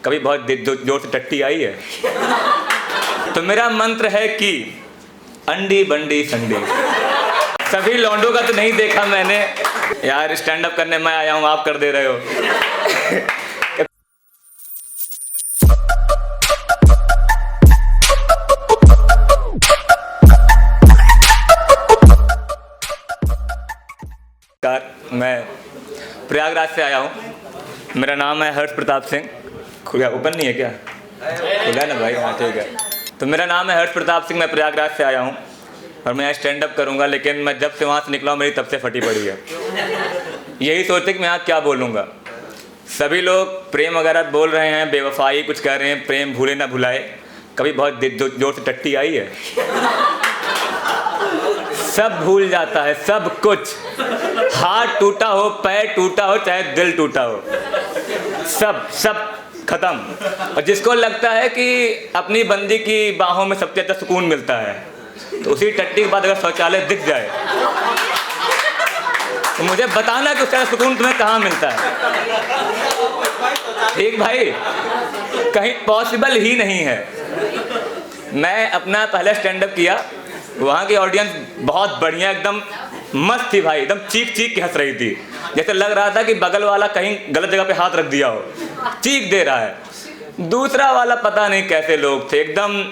कभी बहुत जोर से टट्टी आई है? तो मेरा मंत्र है कि अंडी बंडी संडी। सभी लौंडों का तो नहीं देखा मैंने यार, स्टैंड अप करने मैं आया हूँ, आप कर दे रहे हो। मैं प्रयागराज से आया हूँ। मेरा नाम है हर्ष प्रताप सिंह। खुला ओपन नहीं है क्या? खुला है ना भाई? हाँ ठीक है। तो मेरा नाम है हर्ष प्रताप सिंह, मैं प्रयागराज से आया हूँ और मैं स्टैंड अप करूँगा, लेकिन मैं जब से वहाँ से निकला हूँ मेरी तब से फटी पड़ी है। यही सोचते कि मैं यहाँ क्या बोलूँगा। सभी लोग प्रेम वगैरह बोल रहे हैं, बेवफाई कुछ कह रहे हैं, प्रेम भूले ना भुलाए। कभी बहुत जोर से टट्टी आई है? सब भूल जाता है, सब कुछ। हाथ टूटा हो, पैर टूटा हो, चाहे दिल टूटा हो, सब खत्म। और जिसको लगता है कि अपनी बंदी की बाहों में सबसे अच्छा सुकून मिलता है, तो उसी टट्टी के बाद अगर शौचालय दिख जाए तो मुझे बताना कि उसका सुकून तुम्हें कहाँ मिलता है। ठीक भाई, कहीं पॉसिबल ही नहीं है। मैं अपना पहला स्टैंड अप किया, वहाँ की ऑडियंस बहुत बढ़िया, एकदम मस्त थी भाई, एकदम चीख के हंस रही थी। जैसे लग रहा था कि बगल वाला कहीं गलत जगह पे हाथ रख दिया हो, चीख दे रहा है। दूसरा वाला पता नहीं कैसे लोग थे, एकदम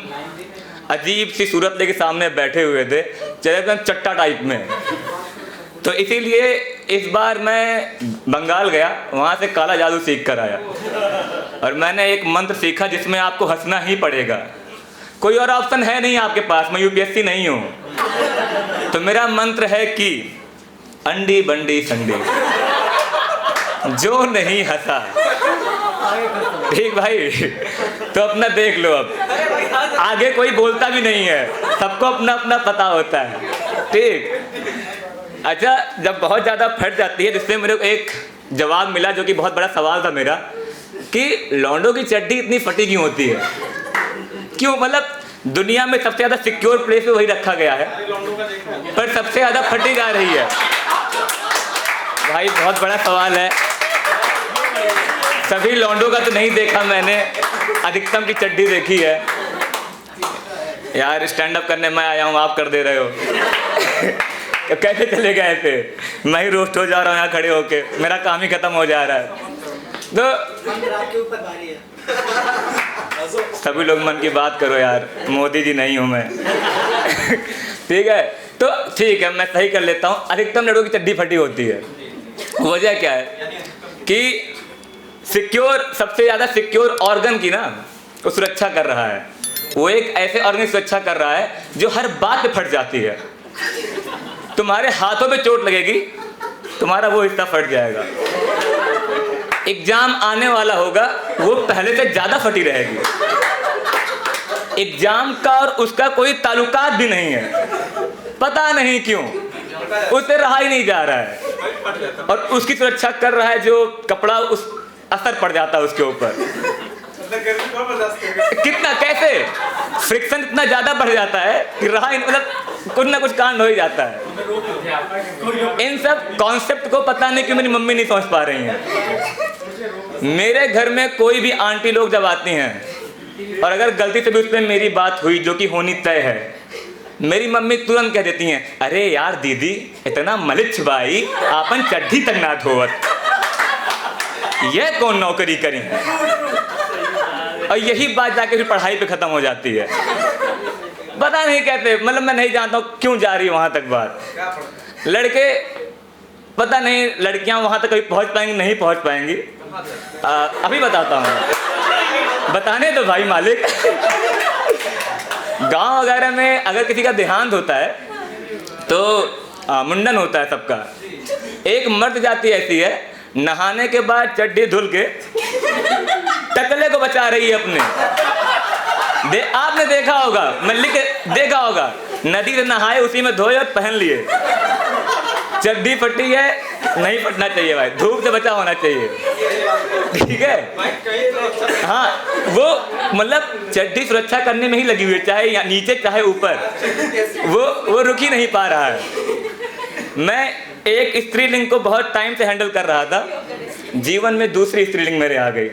अजीब सी सूरत लेके सामने बैठे हुए थे, चले एकदम चट्टा टाइप में। तो इसीलिए इस बार मैं बंगाल गया, वहाँ से काला जादू सीख कर आया और मैंने एक मंत्र सीखा जिसमें आपको हंसना ही पड़ेगा। कोई और ऑप्शन है नहीं आपके पास, मैं यूपीएससी नहीं हूँ। तो मेरा मंत्र है कि अंडी बंडी संडी, जो नहीं हंसा। ठीक भाई, तो अपना देख लो। अब आगे कोई बोलता भी नहीं है, सबको अपना अपना पता होता है। ठीक, अच्छा, जब बहुत ज़्यादा फट जाती है, जिससे मेरे को एक जवाब मिला जो कि बहुत बड़ा सवाल था मेरा, कि लौंडों की चड्डी इतनी फटी क्यों होती है? क्यों? मतलब दुनिया में सबसे ज़्यादा सिक्योर प्लेस पे वही रखा गया है, पर सबसे ज़्यादा फटी जा रही है। भाई बहुत बड़ा सवाल है। सभी लौंडों का तो नहीं देखा मैंने, अधिकतम की चड्डी देखी है। यार स्टैंड अप करने मैं आया हूँ, आप कर दे रहे हो। कैसे चले गए थे? मैं ही रोस्ट हो जा रहा हूँ यहाँ खड़े होके, मेरा काम ही खत्म हो जा रहा है। तो सभी लोग मन की बात करो यार, मोदी जी नहीं हूँ मैं। ठीक है, तो ठीक है, मैं सही कर लेता हूँ। अधिकतम लड़कों की चड्डी फटी होती है। वजह क्या है कि सिक्योर, सबसे ज़्यादा सिक्योर ऑर्गन की ना वो सुरक्षा कर रहा है। वो एक ऐसे ऑर्गन की सुरक्षा कर रहा है जो हर बात पे फट जाती है। तुम्हारे हाथों पे चोट लगेगी, तुम्हारा वो हिस्सा फट जाएगा। एग्जाम आने वाला होगा, वो पहले से ज़्यादा फटी रहेगी। एग्जाम का और उसका कोई ताल्लुकात भी नहीं है, पता नहीं क्यों उससे रहा ही नहीं जा रहा है, और उसकी सुरक्षा कर रहा है जो कपड़ा, उस असर पड़ जाता है उसके ऊपर। कितना, कैसे फ्रिक्शन इतना ज़्यादा बढ़ जाता है कि रहा, मतलब कुछ ना कुछ कांड हो ही जाता है। इन सब कॉन्सेप्ट को पता नहीं क्यों मेरी मम्मी नहीं समझ पा रही हैं। मेरे घर में कोई भी आंटी लोग जब आती हैं और अगर गलती से भी उस पर मेरी बात हुई जो कि होनी तय है, मेरी मम्मी तुरंत कह देती हैं, अरे यार दीदी, इतना मलिच्छ भाई, आपन चड्ढी तक ना धोवत, यह कौन नौकरी करी है। और यही बात जाके फिर पढ़ाई पे ख़त्म हो जाती है। पता नहीं कहते, मतलब मैं नहीं जानता हूँ क्यों जा रही है वहाँ तक बात। लड़के पता नहीं, लड़कियाँ वहाँ तक कभी पहुँच पाएंगी, नहीं पहुँच पाएंगी। अभी बताता हूँ, बताने दो भाई मालिक। गांव वगैरह में अगर किसी का देहांत होता है तो मुंडन होता है सबका। एक मर्द जाति ऐसी है, नहाने के बाद चड्डी धुल के टकले को बचा रही है अपने। आपने देखा होगा, मल्ली के देखा होगा, नदी से नहाए उसी में धोए और पहन लिए। चड्डी फटी है, नहीं फटना चाहिए भाई, धूप से बचा होना चाहिए। ठीक है, हाँ, वो मतलब चड्डी सुरक्षा करने में ही लगी हुई है, चाहे नीचे चाहे ऊपर, वो रुक ही नहीं पा रहा है। मैं एक स्त्रीलिंग को बहुत टाइम से हैंडल कर रहा था, जीवन में दूसरी स्त्रीलिंग मेरे आ गई।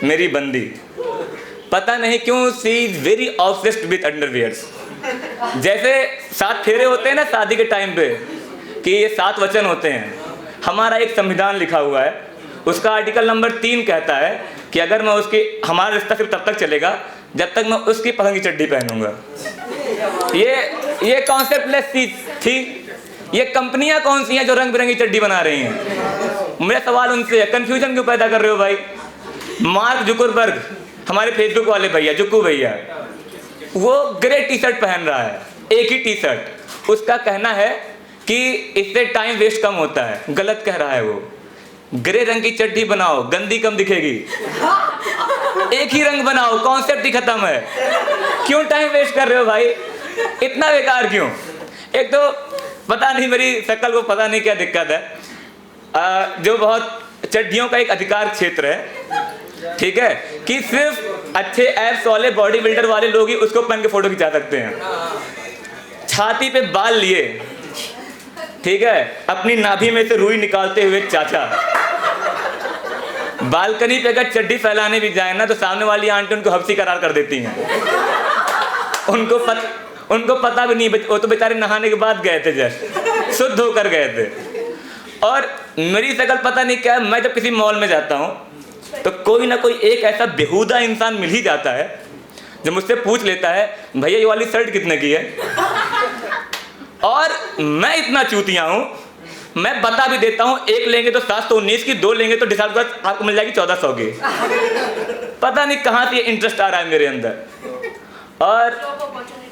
मेरी बंदी, पता नहीं क्यों she is very obsessed with underwears. जैसे 7 फेरे होते हैं ना शादी के टाइम पे, कि ये 7 वचन होते हैं। हमारा एक संविधान लिखा हुआ है, उसका आर्टिकल नंबर 3 कहता है कि अगर मैं उसकी, हमारा रिश्ता सिर्फ तब तक चलेगा जब तक मैं उसकी पसंद की चड्डी पहनूंगा। ये कॉन्सेप्टलेस चीज थी। ये कंपनियां कौन सी हैं जो रंग बिरंगी चड्डी बना रही हैं? मेरा सवाल उनसे है, कंफ्यूजन क्यों पैदा कर रहे हो भाई? मार्क जुकरबर्ग, हमारे फेसबुक वाले भैया, जुक्कू भैया, वो ग्रे टी शर्ट पहन रहा है, एक ही टी शर्ट। उसका कहना है कि इससे टाइम वेस्ट कम होता है। गलत कह रहा है वो। ग्रे रंग की चड्डी बनाओ, गंदी कम दिखेगी। एक ही रंग बनाओ, कॉन्सेप्ट ही खत्म है। क्यों टाइम वेस्ट कर रहे हो भाई? इतना बेकार क्यों? एक तो पता नहीं, मेरी शक्ल को पता नहीं क्या दिक्कत है। जो बहुत चड्डियों का एक अधिकार क्षेत्र है, ठीक है, कि सिर्फ अच्छे एब्स वाले, बॉडी बिल्डर वाले लोग ही उसको पहन के फोटो खिंचा सकते हैं। छाती पे बाल लिए, ठीक है, अपनी नाभि में से रुई निकालते हुए चाचा, बालकनी पे अगर चड्डी फैलाने भी जाए ना तो सामने वाली आंटी उनको हफ्सी करार कर देती हैं। उनको पता भी नहीं, वो तो बेचारे नहाने के बाद गए थे, जस्ट शुद्ध होकर गए थे। और मेरी शक्ल पता नहीं क्या, मैं जब किसी मॉल में जाता हूँ तो कोई ना कोई एक ऐसा बेहुदा इंसान मिल ही जाता है जो मुझसे पूछ लेता है, भैया ये वाली शर्ट कितने की है? और मैं इतना चूतिया हूँ, मैं बता भी देता हूँ, एक लेंगे तो 719 की, 2 लेंगे तो डिस्काउंट पर आपको मिल जाएगी 1400 की। पता नहीं कहाँ से ये इंटरेस्ट आ रहा है मेरे अंदर। और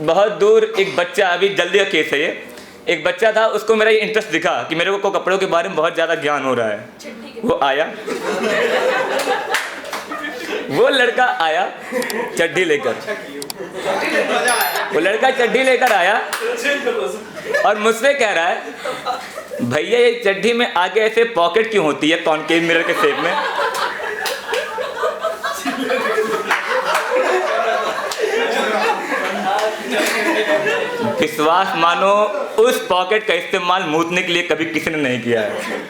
बहुत दूर एक बच्चा, अभी जल्दी का केस है ये, एक बच्चा था, उसको मेरा ये इंटरेस्ट दिखा कि मेरे को कपड़ों के बारे में बहुत ज़्यादा ज्ञान हो रहा है। वो आया, वो लड़का आया चड्डी लेकर, वो लड़का चड्डी लेकर आया और मुझसे कह रहा है, भैया ये चड्डी में आगे ऐसे पॉकेट क्यों होती है कॉनकेव मिरर के शेप में? विश्वास मानो, उस पॉकेट का इस्तेमाल मूतने के लिए कभी किसी ने नहीं किया है।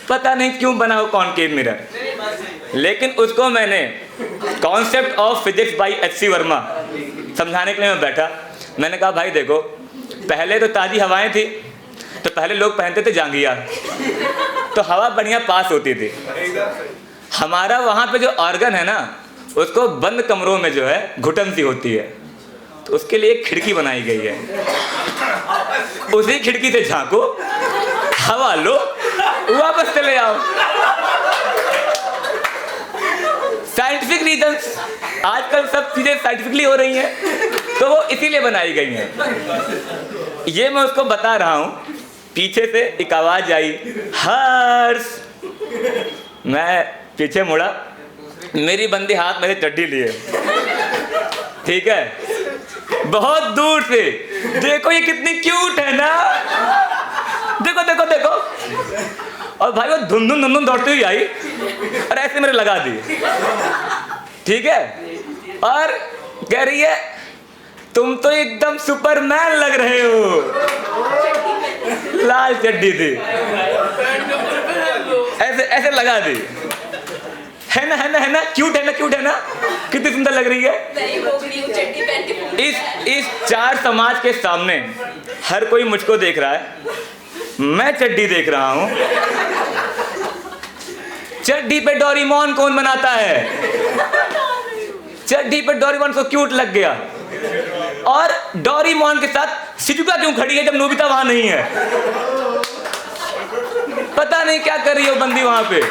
पता नहीं क्यों बना हो कॉनकेव मिरर, लेकिन उसको मैंने concept of physics by HC. Verma समझाने के लिए मैं बैठा। मैंने कहा भाई देखो, पहले तो ताज़ी हवाएं थी, तो पहले लोग पहनते थे जांघिया, तो हवा बढ़िया पास होती थी। हमारा वहाँ पे जो ऑर्गन है ना, उसको बंद कमरों में जो है घुटन सी होती है, तो उसके लिए एक खिड़की बनाई गई है। उसी खिड़की से झांको, हवा लो, वापस चले आओ। साइंटिफिक रीजंस, आजकल सब चीजें साइंटिफिकली हो रही हैं, तो वो इसीलिए बनाई गई हैं। ये मैं उसको बता रहा हूँ, पीछे से एक आवाज आई, हर्ष। मैं पीछे मुड़ा, मेरी बंदी हाथ में से चड्डी लिए, ठीक है, बहुत दूर से, देखो ये कितनी क्यूट है ना, देखो देखो देखो। और भाई वो धुन धुन धुन धुन दौड़ती हुई आई और ऐसे मेरे लगा दी, ठीक है, और कह रही है तुम तो एकदम सुपरमैन लग रहे हो। लाल चड्डी थी, ऐसे ऐसे लगा दी, है ना, है ना, है ना, क्यूट है ना, क्यूट है ना, कितनी सुंदर लग रही है। इस 4 समाज के सामने हर कोई मुझको देख रहा है, मैं चड्डी देख रहा हूं। चड्डी पे डोरेमोन कौन बनाता है? चड्डी पे डोरेमोन को क्यूट लग गया, और डोरेमोन के साथ शिजुका क्यों खड़ी है जब नोबिता वहां नहीं है? पता नहीं क्या कर रही हो बंदी वहां पे।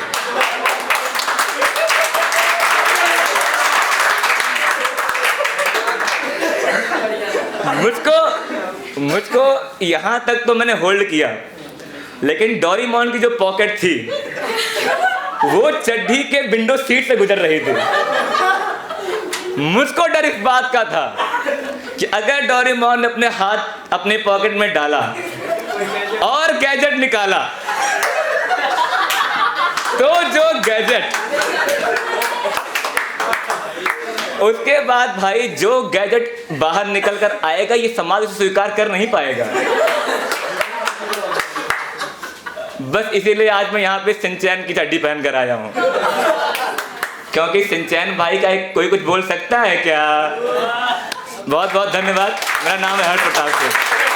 मुझको यहां तक तो मैंने होल्ड किया, लेकिन डोरेमोन की जो पॉकेट थी वो चड्डी के विंडो सीट से गुजर रही थी। मुझको डर इस बात का था कि अगर डोरेमोन ने अपने हाथ अपने पॉकेट में डाला और गैजेट निकाला, तो जो गैजेट, उसके बाद भाई जो गैजेट बाहर निकल कर आएगा, ये समाज उसे स्वीकार कर नहीं पाएगा। बस इसीलिए आज मैं यहाँ पे सिंचैन की चड्डी पहन कर आया हूँ। क्योंकि सिंचैन भाई का कोई कुछ बोल सकता है क्या? बहुत बहुत धन्यवाद। मेरा नाम है हर्ष प्रताप सिंह।